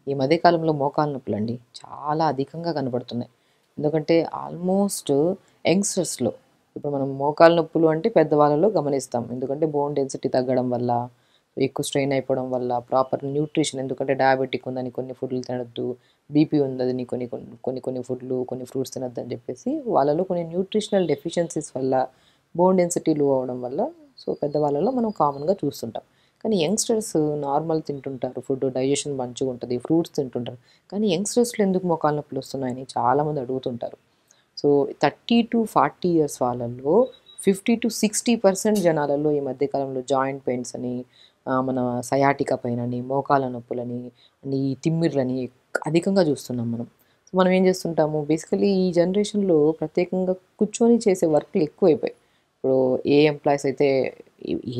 ఈ మధ్య కాలంలో మోకాలు నొప్పులండి చాలా అధికంగా కనపడుతున్నాయి. ఎందుకంటే ఆల్మోస్ట్ యంగ్‌స్టర్స్‌లో ఇప్పుడు మనం మోకాలు నొప్పులు అంటే పెద్దవాళ్ళలో గమనిస్తాం. ఎందుకంటే బోన్ డెన్సిటీ తగ్గడం వల్ల, ఎక్కువ స్ట్రెయిన్ అయిపోవడం వల్ల, ప్రాపర్ న్యూట్రిషన్ ఎందుకంటే డయాబెటిక్ ఉందని కొన్ని ఫుడ్‌లు తినొద్దు, బీపీ ఉందని కొన్ని కొన్ని కొన్ని కొన్ని ఫుడ్‌లు, కొన్ని ఫ్రూట్స్ తినొద్దని చెప్పేసి వాళ్ళలో కొన్ని న్యూట్రిషనల్ డెఫిషియన్సీస్ వల్ల, బోన్ డెన్సిటీ లో అవ్వడం వల్ల పెద్దవాళ్ళలో మనం కామన్‌గా చూస్తుంటాం. కానీ యంగ్‌స్టర్స్ నార్మల్ తింటుంటారు. ఫుడ్ డైజెషన్ మంచిగుంటది. ఫ్రూట్స్ తింటుంటారు. కానీ యంగ్‌స్టర్స్‌లో ఎందుకు మోకాళ్ళ నొప్పులొస్తున్నాయని చాలామంది అడుగుతుంటారు. సో 30-40 ఇయర్స్ వాళ్ళలో 50-60% జనాలలో ఈ మధ్య కాలంలో జాయింట్ పెయిన్స్ అని, మన సయాటికా పెయిన్ అని, మోకాళ్ళ నొప్పులని, ఈ తిమ్మిర్లని అధికంగా చూస్తున్నాం మనం. సో మనం ఏం చేస్తుంటాము బేసికల్లీ ఈ జనరేషన్‌లో ప్రత్యేకంగా కూర్చొని చేసే వర్క్‌లు ఎక్కువైపోయాయి. ఇప్పుడు ఏ ఎంప్లాయీస్ అయితే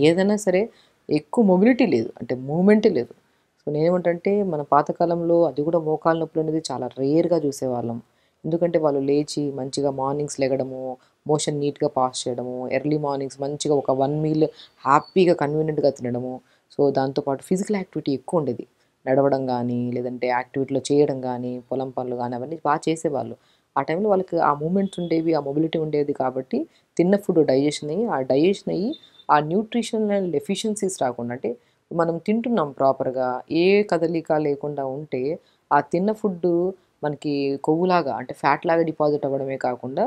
ఏదైనా సరే ఎక్కువ మొబిలిటీ లేదు. అంటే మూవ్‌మెంటే లేదు. సో నేనేమంటంటే మన పాతకాలంలో అది కూడా మోకాళ్ళ నొప్పులనేది చాలా రేర్‌గా చూసేవాళ్ళం. ఎందుకంటే వాళ్ళు లేచి మంచిగా మార్నింగ్స్ లెగడము, మోషన్ నీట్‌గా పాస్ చేయడము, ఎర్లీ మార్నింగ్స్ మంచిగా ఒక 1 మీల్ హ్యాపీగా కన్వీనియంట్‌గా తినడము. సో దాంతో పాటు ఫిజికల్ యాక్టివిటీ ఎక్కువుండేది. నడవడం గానీ, లేదంటే యాక్టివిటీలో చేయడం గానీ, పొలం పనులు గానీ అవన్నీ చేసేవాళ్ళు. ఆ టైంలో వాళ్ళకి ఆ మూవ్‌మెంట్స్ ఉండేవి, ఆ మొబిలిటీ ఉండేది కాబట్టి తిన్న ఫుడ్ డైజెషన్ అయ్యి, ఆ డైజెషన్ అయ్యి ఆ న్యూట్రిషనల్ డెఫిషియన్సీస్ రాకుండా అంటే మనం తింటున్నాం ప్రాపర్‌గా ఏ కదలిక లేకుండా ఉంటే ఆ తిన్న ఫుడ్డు మనకి కొవ్వులాగా అంటే ఫ్యాట్‌లాగా డిపాజిట్ అవ్వడమే కాకుండా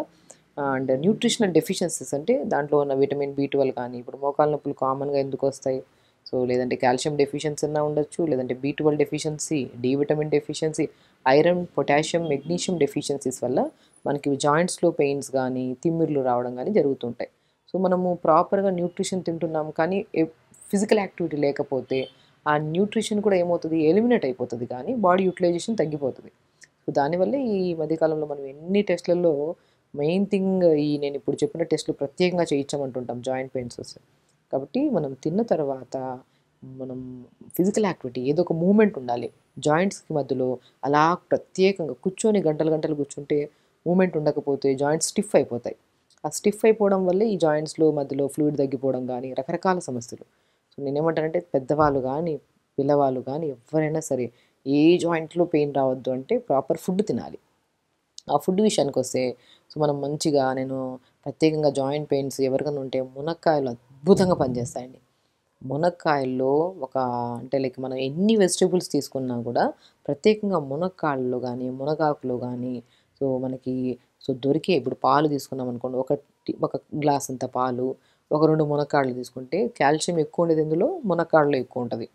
అండ్ న్యూట్రిషనల్ డెఫిషియన్సీస్ అంటే దాంట్లో ఉన్న విటమిన్ బి12 కానీ ఇప్పుడు మోకాళ్ళ నొప్పులు కామన్‌గా ఎందుకొస్తాయి? సో లేదంటే కాల్షియం డెఫిషియన్సీ అన్నా ఉండొచ్చు. లేదంటే బి12 deficiency, D vitamin deficiency, iron, potassium, magnesium deficiencies వల్ల మనకి జాయింట్స్‌లో పెయిన్స్ గానీ, తిమ్మిర్లు రావడం గానీ జరుగుతుంటాయి. సో మనము ప్రాపర్‌గా న్యూట్రిషన్ తింటున్నాం కానీ ఫిజికల్ యాక్టివిటీ లేకపోతే ఆ న్యూట్రిషన్ కూడా ఏమవుతది ఎలిమినేట్ అయిపోతది కానీ బాడీ యుటిలైజేషన్ తగ్గిపోతది. సో దానివల్లే ఈ మధ్య కాలంలో మనం ఎన్ని టెస్ట్‌లలో మెయిన్ థింగ్ నేనిప్పుడు చెప్పిన టెస్ట్‌లు ప్రత్యేకంగా చేయించమంటుంటాం జాయింట్ పెయిన్స్ వస్తే. కాబట్టి మనం తిన్న తర్వాత మనం ఫిజికల్ యాక్టివిటీ ఏదో ఒక మూవ్‌మెంట్ ఉండాలి. జాయింట్స్‌కి మధ్యలో అలా ప్రత్యేకంగా కూర్చొని గంటలు గంటలు కూర్చుంటే మూవ్‌మెంట్ ఉండకపోతే జాయింట్స్ స్టిఫ్ అయిపోతాయి. ఆ స్టిఫ్ అయిపోవడం వల్లే ఈ జాయింట్స్‌లో మధ్యలో ఫ్లూయిడ్ తగ్గిపోవడం గానీ రకరకాల సమస్యలు. సో నేనేమంటానంటే పెద్దవాళ్ళు గానీ, పిల్లవాళ్ళు గానీ ఎవ్వరైనా సరే ఏ జాయింట్‌లో పెయిన్ రావద్దు అంటే ప్రాపర్ ఫుడ్ తినాలి. ఆ ఫుడ్ విషయానికొస్తే సో మనం మంచిగా నేను ప్రత్యేకంగా జాయింట్ పెయిన్స్ ఎవరికైనా ఉంటే మునక్కాయలు అద్భుతంగా పనిచేస్తాయండి. మునక్కాయల్లో ఒక అంటే లైక్ మనం ఎన్ని వెజిటబుల్స్ తీసుకున్నా కూడా ప్రత్యేకంగా మునక్కాడలో గానీ, మునగాకులో గానీ మనకి దొరికే ఇప్పుడు పాలు తీసుకున్నాం అనుకోండి. ఒక గ్లాస్ అంత పాలు, ఒక 2 మునక్కాడలు తీసుకుంటే కాల్షియం ఎక్కువ ఉండేది ఎందులో మునక్కాడలో ఎక్కువ ఉంటది.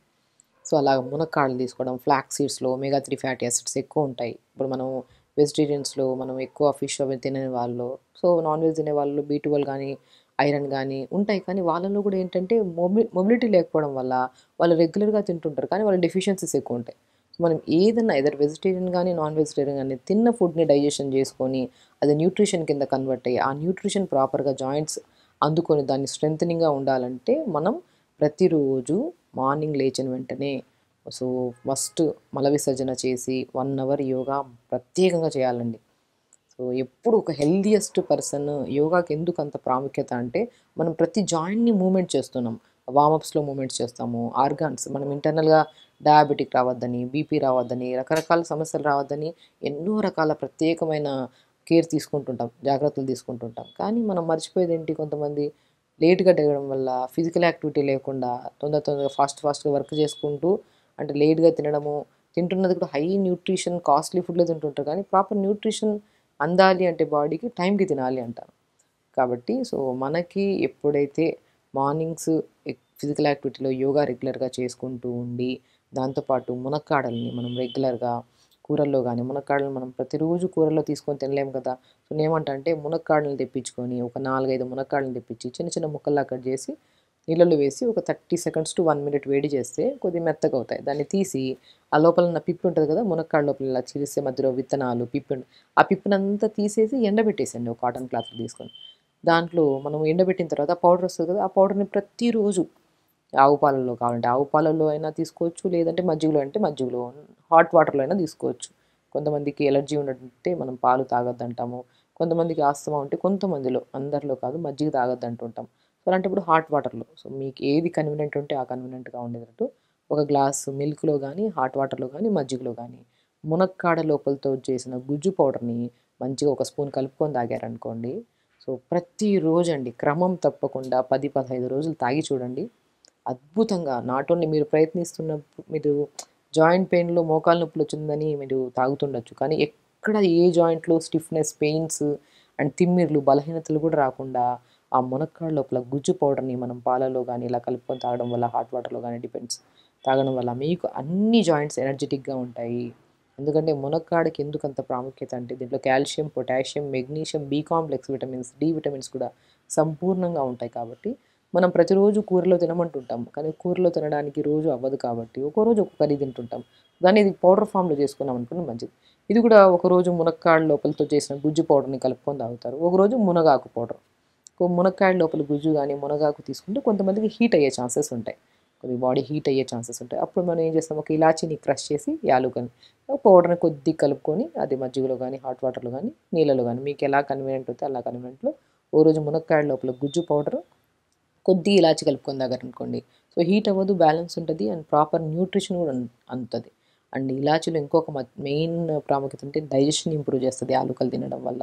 సో, అలాగ మునక్కాడలు తీసుకోవడం, ఫ్లాక్స్ సీడ్స్‌లో ఒమేగా 3 ఫ్యాటీ యాసిడ్స్ ఎక్కువుంటాయి. ఇప్పుడు మనం వెజిటేరియన్స్‌లో మనం ఎక్కువ ఫిష్ అవి తినని వాళ్ళు, నాన్ వెజ్ తినే వాళ్ళలో బి12 గానీ, ఐరన్ గానీ ఉంటాయి. కానీ వాళ్ళలో గూడా ఏంటంటే మొబిలిటీ లేకపోవడం వల్ల వాళ్ళు రెగ్యులర్‌గా తింటుంటారు. కానీ వాళ్ళ డెఫిషియన్సీస్ ఎక్కువుంటాయి. సో, మనం ఏదన్నా ఎదర్ వెజిటేరియన్ గానీ, నాన్ వెజిటేరియన్ గానీ తిన్న ఫుడ్‌ని డైజెషన్ జేసుకొని, అది న్యూట్రిషన్ కింద కన్వర్ట్ అయ్యి, ఆ న్యూట్రిషన్ ప్రాపర్‌గా జాయింట్స్ అందుకొని దాన్ని స్ట్రెంథెనింగ్‌గా ఉండాలంటే మనం ప్రతిరోజు మార్నింగ్ లేచిన వెంటనే సో ఫస్ట్ మల విసర్జన చేసి 1 అవర్ యోగా ప్రత్యేకంగా చేయాలండి. సో ఎప్పుడు ఒక హెల్తీయెస్ట్ పర్సన్ యోగాకి ఎందుకు అంత ప్రాముఖ్యత అంటే మనం ప్రతి జాయింట్‌ని మూవ్‌మెంట్ చేస్తున్నాం. వార్మప్స్‌లో మూవ్‌మెంట్స్ చేస్తాము. ఆర్గాన్స్ మనం ఇంటర్నల్‌గా డయాబెటిక్ రావద్దని, బీపీ రావద్దని, రకరకాల సమస్యలు రావద్దని ఎన్నో రకాల ప్రత్యేకమైన కేర్ తీసుకుంటుంటాం. జాగ్రత్తలు తీసుకుంటుంటాం. కానీ మనం మర్చిపోయేదేంటి కొంతమంది లేట్‌గా లెగడం వల్ల, ఫిజికల్ యాక్టివిటీ లేకుండా తొందరగా ఫాస్ట్‌గా వర్క్ చేసుకుంటూ అంటే లేట్‌గా తినడము, తింటున్నది కూడా హై న్యూట్రిషన్ కాస్ట్‌లీ ఫుడ్‌లే తింటుంటారు. కానీ ప్రాపర్ న్యూట్రిషన్ అందాలి అంటే బాడీకి టైంకి తినాలి అంటారు. కాబట్టి మనకి ఎప్పుడైతే మార్నింగ్స్ ఫిజికల్ యాక్టివిటీలో యోగా రెగ్యులర్‌గా చేసుకుంటూ ఉండి, దాంతో పాటు మునక్కాడల్ని మనం రెగ్యులర్‌గా కూరల్లో గానీ, మునక్కాడలు మనం ప్రతిరోజు కూరల్లో తీసుకొని తినలేము కదా! సో, నేనేమంటా అంటే మునక్కాడలను తెప్పించుకొని ఒక 4, 5 మునక్కాడలను తెప్పించి చిన్న చిన్న ముక్కల్లా కట్ చేసి నీళ్ళల్లో వేసి ఒక 30 సెకండ్స్ టు 1 మినిట్ వేడి చేస్తే కొద్దిగా మెత్తగవుతాయి. దాన్ని తీసి ఆ లోపల ఉన్న పిప్పి ఉంటది కదా! మునక్కాడ లోపల ఇలా చీలిస్తే మధ్యలో విత్తనాలు, ఆ పిప్పినంతా తీసేసి ఎండబెట్టేసేయండి ఒక కాటన్ క్లాత్‌లో తీసుకొని. దాంట్లో మనం ఎండబెట్టిన తర్వాత పౌడర్ వస్తది కదా! ఆ పౌడర్‌ని ప్రతిరోజు ఆవు పాలల్లో కావాలంటే ఆవు పాలల్లో అయినా తీసుకోవచ్చు. లేదంటే మజ్జిగలో అంటే మజ్జిగలో, హాట్ వాటర్‌లో అయినా తీసుకోవచ్చు. కొంతమందికి ఎలర్జీ ఉన్నట్టుంటే మనం పాలు తాగొద్దంటాము. కొంతమందికి ఆస్తమా ఉంటే కొంతమందిలో, అందరిలో కాదు మజ్జిగ తాగొద్దంటుంటాం. సో, అలాంటప్పుడు హాట్ వాటర్‌లో మీకు ఏది కన్వీనియంట్ ఉంటే ఆ కన్వీనియంట్‌గా ఉండేటట్టు ఒక గ్లాసు మిల్క్లో కానీ హాట్ వాటర్లో కానీ మజ్జిగలో కానీ మునక్కాడ లోపలతో చేసిన గుజ్జు పౌడర్ని మంచిగా ఒక స్పూన్ కలుపుకొని తాగారనుకోండి. సో ప్రతిరోజు అండి క్రమం తప్పకుండా 10-15 రోజులు తాగి చూడండి. అద్భుతంగా నాట్ ఓన్లీ మీరు ప్రయత్నిస్తున్నప్పుడు మీరు జాయింట్ పెయిన్‌లో మోకాలు నొప్పులు వచ్చిందని మీరు తాగుతుండొచ్చు. కానీ ఎక్కడ ఏ జాయింట్‌లో స్టిఫ్‌నెస్, పెయిన్స్ అండ్ తిమ్మిర్లు, బలహీనతలు కూడా రాకుండా ఆ మునక్కాడ లోపల గుజ్జు పౌడర్‌ని మనం పాలలో గానీ ఇలా కలుపుకొని తాగడం వల్ల హాట్ వాటర్‌లో గానీ డిపెండ్స్ తాగడం వల్ల మీకు అన్ని జాయింట్స్ ఎనర్జిటిక్‌గా ఉంటాయి. ఎందుకంటే మునక్కాడకి ఎందుకంత ప్రాముఖ్యత అంటే దీంట్లో calcium, potassium, magnesium, B complex vitamins, D vitamins కూడా సంపూర్ణంగా ఉంటాయి కాబట్టి మనం ప్రతిరోజు కూరలో తినమంటుంటాం. కానీ కూరలో తినడానికి రోజు అవ్వదు కాబట్టి ఒక్కో రోజు ఒక్క కర్రీ తింటుంటాం. దాన్ని ఇది పౌడర్ ఫామ్‌లో చేసుకున్నాం అనుకోండి మంచిది. ఇది కూడా ఒకరోజు మునక్కాడ లోపలతో చేసిన గుజ్జు పౌడర్‌ని కలుపుకొని తాగుతారు. ఒకరోజు మునగాకు పౌడర్. మునక్కాడ లోపల గుజ్జు గానీ, మునగాకు తీసుకుంటే కొంతమందికి హీట్ అయ్యే ఛాన్సెస్ ఉంటాయి. కొద్దిగా బాడీ హీట్ అయ్యే ఛాన్సెస్ ఉంటాయి. అప్పుడు మనం ఏం చేస్తాం, ఒక ఇలాచీని క్రష్ చేసి యాలుకని పౌడర్‌ని కొద్దిగా కలుపుకొని అది మజ్జిగలో గానీ, హాట్ వాటర్‌లో గానీ, నీళ్ళలో గానీ మీకు ఎలా కన్వీనియంట్ అయితే అలా కన్వీనియంట్‌లో ఓ రోజు మునక్కాడ లోపల గుజ్జు పౌడరు, కొద్దిగా ఇలాచి కలుపుకొని తాగారనుకోండి. సో హీట్ అవ్వదు, బ్యాలెన్స్ ఉంటది అండ్ ప్రాపర్ న్యూట్రిషన్ కూడా అందుతది. అండ్ ఇలాచీలో ఇంకొక మెయిన్ ప్రాముఖ్యత అంటే డైజెషన్ ఇంప్రూవ్ చేస్తది యాలుకలు తినడం వల్ల.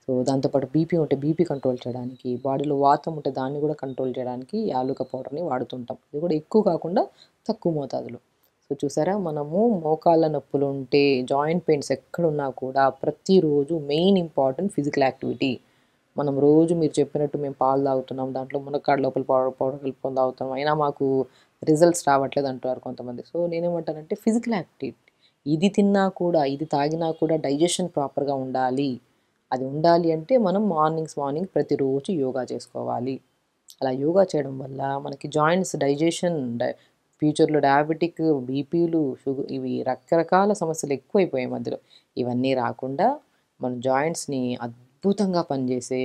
సో దాంతోపాటు బీపీ ఉంటే బీపీ కంట్రోల్ చేయడానికి, బాడీలో వాతం ఉంటే దాన్ని కూడా కంట్రోల్ చేయడానికి యాలుక పౌడర్‌ని వాడుతుంటాం. ఇది కూడా ఎక్కువ కాకుండా తక్కువ మోతాదులో. సో చూసారా మనము మోకాళ్ళ నొప్పులుంటే, జాయింట్ పెయిన్స్ ఎక్కడున్నా కూడా ప్రతిరోజు మెయిన్ ఇంపార్టెంట్ ఫిజికల్ యాక్టివిటీ. మనం రోజు మీరు చెప్పినట్టు మేము పాలు తాగుతున్నాం, దాంట్లో మునక్కాడ లోపల పౌడర్ కలుపుకొని తాగుతాం. అయినా మాకు రిజల్ట్స్ రావట్లేదు అంటారు కొంతమంది. సో నేనేమంటానంటే ఫిజికల్ యాక్టివిటీ. ఇది తిన్నా కూడా, ఇది తాగినా కూడా డైజెషన్ ప్రాపర్‌గా ఉండాలి. అది ఉండాలి అంటే మనం మార్నింగ్ ప్రతిరోజు యోగా చేసుకోవాలి. అలా యోగా చేయడం వల్ల మనకి జాయింట్స్ డైజెషన్ ఫ్యూచర్‌లో డయాబెటిక్, బీపీలు, ఇవి రకరకాల సమస్యలు ఎక్కువైపోయాయి మధ్యలో. ఇవన్నీ రాకుండా మన జాయింట్స్‌ని అద్భుతంగా పనిచేసే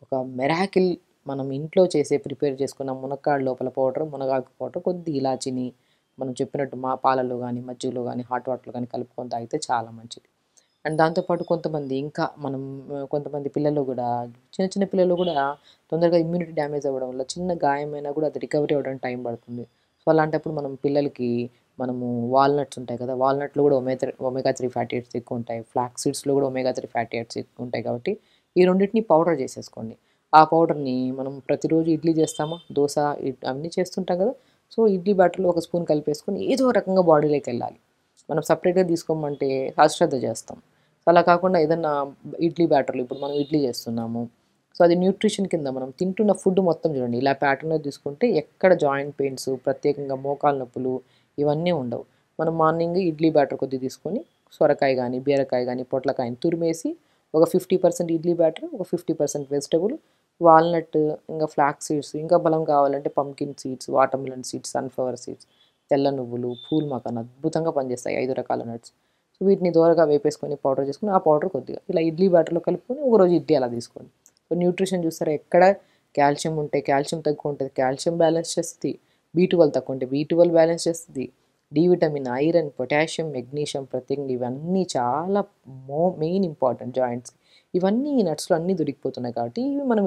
ఒక మిరాకిల్ మనం ఇంట్లో ప్రిపేర్ చేసుకున్న మునక్కాడ లోపల పౌడర్, మునగాకు పౌడర్, కొద్దిగా ఇలాచిని మనం చెప్పినట్టు పాలలో గానీ, మజ్జిగలో గానీ, హాట్ వాటర్‌లో గానీ కలుపుకొని తాగితే చాలా మంచిది. అండ్ దాంతో పాటు కొంతమంది ఇంకా మనం కొంతమంది పిల్లలు గూడా చిన్న చిన్న పిల్లలు గూడా తొందరగా ఇమ్యూనిటీ డ్యామేజ్ అవ్వడం వల్ల చిన్న గాయమైనా గూడా అది రికవరీ అవ్వడానికి టైం పడుతుంది. సో అలాంటప్పుడు మనం పిల్లలకి మనము వాల్‌నట్స్ ఉంటాయి కదా! వాల్‌నట్‌లో గూడా ఒమేగా 3 ఫ్యాటీ యాసిడ్స్ ఎక్కువుంటాయి. ఫ్లాక్స్ సీడ్స్‌లో గూడా ఒమేగా 3 ఫ్యాటీ యాసిడ్స్ ఎక్కువుంటాయి కాబట్టి ఈ రెండిటిని పౌడర్ చేసేసుకోండి. ఆ పౌడర్‌ని మనం ప్రతిరోజు ఇడ్లీ చేస్తామా, దోస అన్నీ చేస్తుంటాం గదా! సో ఇడ్లీ బ్యాటర్‌లో ఒక స్పూన్ కలిపేసుకొని ఏదో రకంగా బాడీలోకెళ్ళాలి. మనం సెపరేట్‌గా తీసుకోమంటే అశ్రద్ధ చేస్తాం. సో అలా కాకుండా ఏదన్నా ఇడ్లీ బ్యాటర్‌లో ఇప్పుడు మనం ఇడ్లీ చేస్తున్నాము. సో అది న్యూట్రిషన్ కింద మనం తింటున్న ఫుడ్ మొత్తం చూడండి. ఇలా ప్యాటర్న్‌లో తీసుకుంటే ఎక్కడ జాయింట్ పెయిన్స్, ప్రత్యేకంగా మోకాలు నొప్పులు ఇవన్నీ ఉండవు. మనం మార్నింగ్ ఇడ్లీ బ్యాటర్ కొద్దిగా తీసుకొని సొరకాయ గానీ, బీరకాయ గానీ, పొట్లకాయని తురిమేసి ఒక 50% ఇడ్లీ బ్యాటర్, ఒక 50% వెజిటబుల్, వాల్‌నట్, ఇంకా ఫ్లాక్స్ సీడ్స్, ఇంకా బలం కావాలంటే pumpkin seeds, water melon seeds, sunflower seeds, తెల్ల నువ్వులు, పూల్ మకాన్ అద్భుతంగా పనిచేస్తాయి 5 రకాల నట్స్. సో వీటిని దోరగా వేపేసుకొని పౌడర్ చేసుకొని ఆ పౌడర్ కొద్దిగా ఇలా ఇడ్లీ బ్యాటర్‌లో కలుపుకొని ఒకరోజు ఇడ్లీ అలా తీసుకోండి. సో న్యూట్రిషన్ చూస్తారా ఎక్కడ కాల్షియం ఉంటే కాల్షియం తక్కువ ఉంటది. కాల్షియం బ్యాలెన్స్ చేస్తది. బి12 తక్కువ ఉంటే బి12 బ్యాలెన్స్ చేస్తది. D vitamin, iron, potassium, magnesium ప్రత్యేకంగా ఇవన్నీ చాలా మెయిన్ ఇంపార్టెంట్ జాయింట్స్‌కి. ఇవన్నీ ఈ నట్స్‌లో అన్నీ దొరికిపోతున్నాయి కాబట్టి ఇవి మనం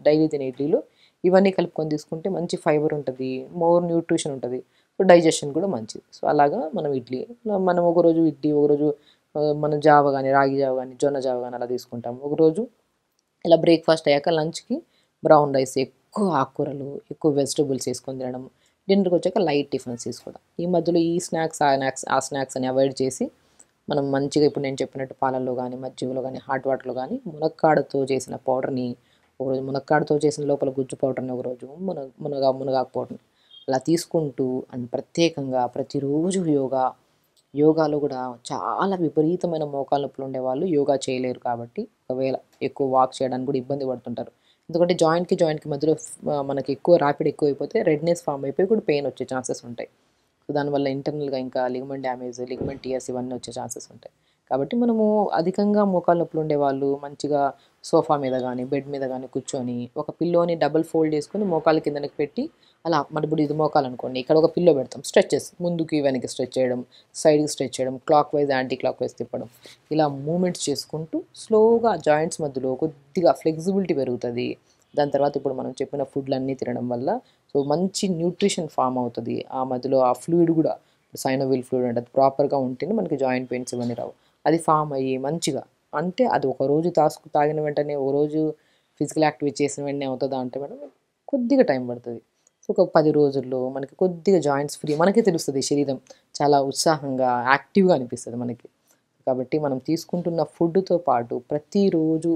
డైలీ తినే ఇడ్లీలో ఇవన్నీ కలుపుకొని తీసుకుంటే మంచి ఫైబర్ ఉంటది. మోర్ న్యూట్రిషన్ ఉంటది. సో డైజెషన్ కూడా మంచిది. సో అలాగా మనం ఇడ్లీ మనం ఒకరోజు ఇడ్లీ, ఒకరోజు మనం జావ గానీ, రాగి జావ గానీ, జొన్న జావ గానీ అలా తీసుకుంటాం. ఒకరోజు ఇలా బ్రేక్‌ఫాస్ట్ అయ్యాక లంచ్‌కి బ్రౌన్ రైస్, ఎక్కువ ఆకుకూరలు, ఎక్కువ వెజిటబుల్స్ ఏసుకొని తినడం. డిన్నర్‌కొచ్చాక లైట్ టిఫిన్స్ తీసుకోవడం. ఈ మధ్యలో ఈ స్నాక్స్, ఆ స్నాక్స్ అని అవాయిడ్ చేసి మనం మంచిగా ఇప్పుడు నేను చెప్పినట్టు పాలల్లో గానీ, మజ్జిగలో గానీ, హాట్ వాటర్‌లో గానీ మునక్కాడతో చేసిన పౌడర్‌ని ఒకరోజు మునక్కాడతో చేసిన లోపల గుజ్జు పౌడర్‌ని ఒకరోజు మునగాకు పౌడర్‌ని అలా తీసుకుంటూ అండ్ ప్రత్యేకంగా ప్రతిరోజు యోగాలో కూడా చాలా విపరీతమైన మోకాళ్ళ నొప్పులు ఉండేవాళ్ళు యోగా చేయలేరు కాబట్టి ఒకవేళ ఎక్కువ వాక్ చేయడానికి కూడా ఇబ్బంది పడుతుంటారు. ఎందుకంటే జాయింట్‌కి మధ్యలో మనకి ఎక్కువ ర్యాపిడ్ ఎక్కువైపోతే రెడ్‌నెస్ ఫార్మ్ అయిపోయి కూడా పెయిన్ వచ్చే ఛాన్సెస్ ఉంటాయి. సో దానివల్ల ఇంటర్నల్‌గా ఇంకా లిగమెంట్ డ్యామేజ్, లిగమెంట్ టియర్స్ ఇవన్నీ వచ్చే ఛాన్సెస్ ఉంటాయి. కాబట్టి మనము అధికంగా మోకాళ్ళ నొప్పులు ఉండేవాళ్ళు మంచిగా సోఫా మీద గానీ, బెడ్ మీద గానీ కూర్చొని ఒక పిల్లోని డబుల్ ఫోల్డ్ చేసుకొని మోకాళ్ళ కిందకి పెట్టి అలా మన ఇప్పుడు ఇది మోకాలనుకోండి. ఇక్కడ ఒక పిల్లో పెడతాం. స్ట్రెచెస్ ముందుకి, వెనక్కి స్ట్రెచ్ చేయడం, సైడ్‌కి స్ట్రెచ్ చేయడం, clockwise, anticlockwise తిప్పడం. ఇలా మూవ్‌మెంట్స్ చేసుకుంటూ స్లోగా జాయింట్స్ మధ్యలో కొద్దిగా ఫ్లెక్సిబిలిటీ పెరుగుతది. దాని తర్వాత ఇప్పుడు మనం చెప్పిన ఫుడ్‌లన్నీ తినడం వల్ల సో మంచి న్యూట్రిషన్ ఫామ్ అవుతుంది ఆ మధ్యలో. ఆ ఫ్లూయిడ్ కూడా సైనోవిల్ ఫ్లూయిడ్ అంటే అది ప్రాపర్గా ఉంటేనే మనకి జాయింట్ పెయిన్స్ ఇవన్నీ రావు. అది ఫామ్ అయ్యి మంచిగా, అంటే అది ఒక రోజు తాగిన వెంటనే, ఒక రోజు ఫిజికల్ యాక్టివిటీ చేసిన వెంటనే అవుతుందా అంటే మేడం కొద్దిగా టైం పడుతుంది. సో ఒక 10 రోజుల్లో మనకి కొద్దిగా జాయింట్స్ ఫ్రీ, మనకే తెలుస్తుంది శరీరం చాలా ఉత్సాహంగా యాక్టివ్గా అనిపిస్తుంది మనకి. కాబట్టి మనం తీసుకుంటున్న ఫుడ్తో పాటు ప్రతిరోజు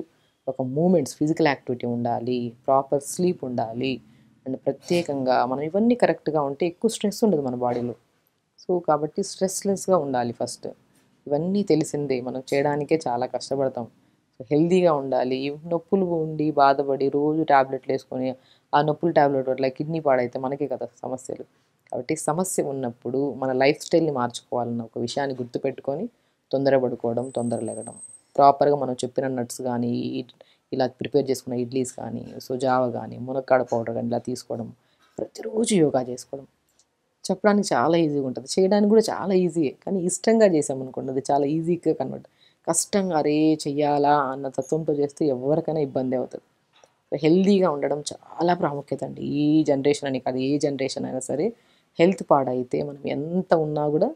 ఒక మూమెంట్స్, ఫిజికల్ యాక్టివిటీ ఉండాలి, ప్రాపర్ స్లీప్ ఉండాలి, అండ్ ప్రత్యేకంగా మనం ఇవన్నీ కరెక్ట్గా ఉంటే ఎక్కువ స్ట్రెస్ ఉండదు మన బాడీలో. సో కాబట్టి స్ట్రెస్లెస్గా ఉండాలి ఫస్ట్. ఇవన్నీ తెలిసిందే, మనం చేయడానికే చాలా కష్టపడతాం. సో హెల్తీగా ఉండాలి. ఈ నొప్పులు ఉండి బాధపడి రోజు ట్యాబ్లెట్లు వేసుకొని ఆ నొప్పుల ట్యాబ్లెట్ వల్ల కిడ్నీ పాడైతే మనకే కదా సమస్యలు. కాబట్టి సమస్య ఉన్నప్పుడు మన లైఫ్ స్టైల్ని మార్చుకోవాలన్న ఒక విషయాన్ని గుర్తుపెట్టుకొని తొందరపడుకోవడం, తొందర లెగడం, ప్రాపర్గా మనం చెప్పిన నట్స్ కానీ, ఇలా ప్రిపేర్ చేసుకున్న ఇడ్లీస్ కానీ, సో జావ కానీ, మునక్కాడ పౌడర్ కానీ ఇలా తీసుకోవడం, ప్రతిరోజు యోగా చేసుకోవడం. చెప్పడానికి చాలా ఈజీగా ఉంటుంది, చేయడానికి కూడా చాలా ఈజీయే. కానీ ఇష్టంగా చేసామనుకోండి అది చాలా ఈజీగా కన్వర్ట్. కష్టంగా అరే చెయ్యాలా అన్న తత్వంతో చేస్తే ఎవరికైనా ఇబ్బంది అవుతుంది. హెల్తీగా ఉండడం చాలా ప్రాముఖ్యత అండి. ఈ జనరేషన్ అని కాదు, ఏ జనరేషన్ అయినా సరే హెల్త్ పాడైతే మనం ఎంత ఉన్నా కూడా,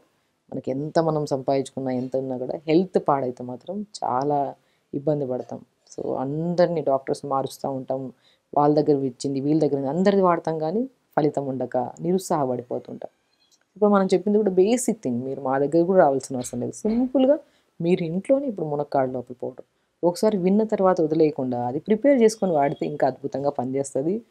మనకి ఎంత మనం సంపాదించుకున్నా ఎంత ఉన్నా కూడా హెల్త్ పాడైతే మాత్రం చాలా ఇబ్బంది పడతాం. సో అందరినీ డాక్టర్స్ మారుస్తూ ఉంటాం, వాళ్ళ దగ్గర ఇచ్చింది వీళ్ళ దగ్గర అందరిది వాడతాం కానీ ఫలితం ఉండక నిరుత్సాహపడిపోతుంటాం. ఇప్పుడు మనం చెప్పింది కూడా బేసిక్ థింగ్, మీరు మా దగ్గర కూడా రావాల్సిన అవసరం లేదు. సింపుల్గా మీరు ఇంట్లోనే ఇప్పుడు మునక్కాడ లోపల పౌడర్ ఒకసారి విన్న తర్వాత వదిలేయకుండా అది ప్రిపేర్ చేసుకొని వాడితే ఇంకా అద్భుతంగా పనిచేస్తుంది.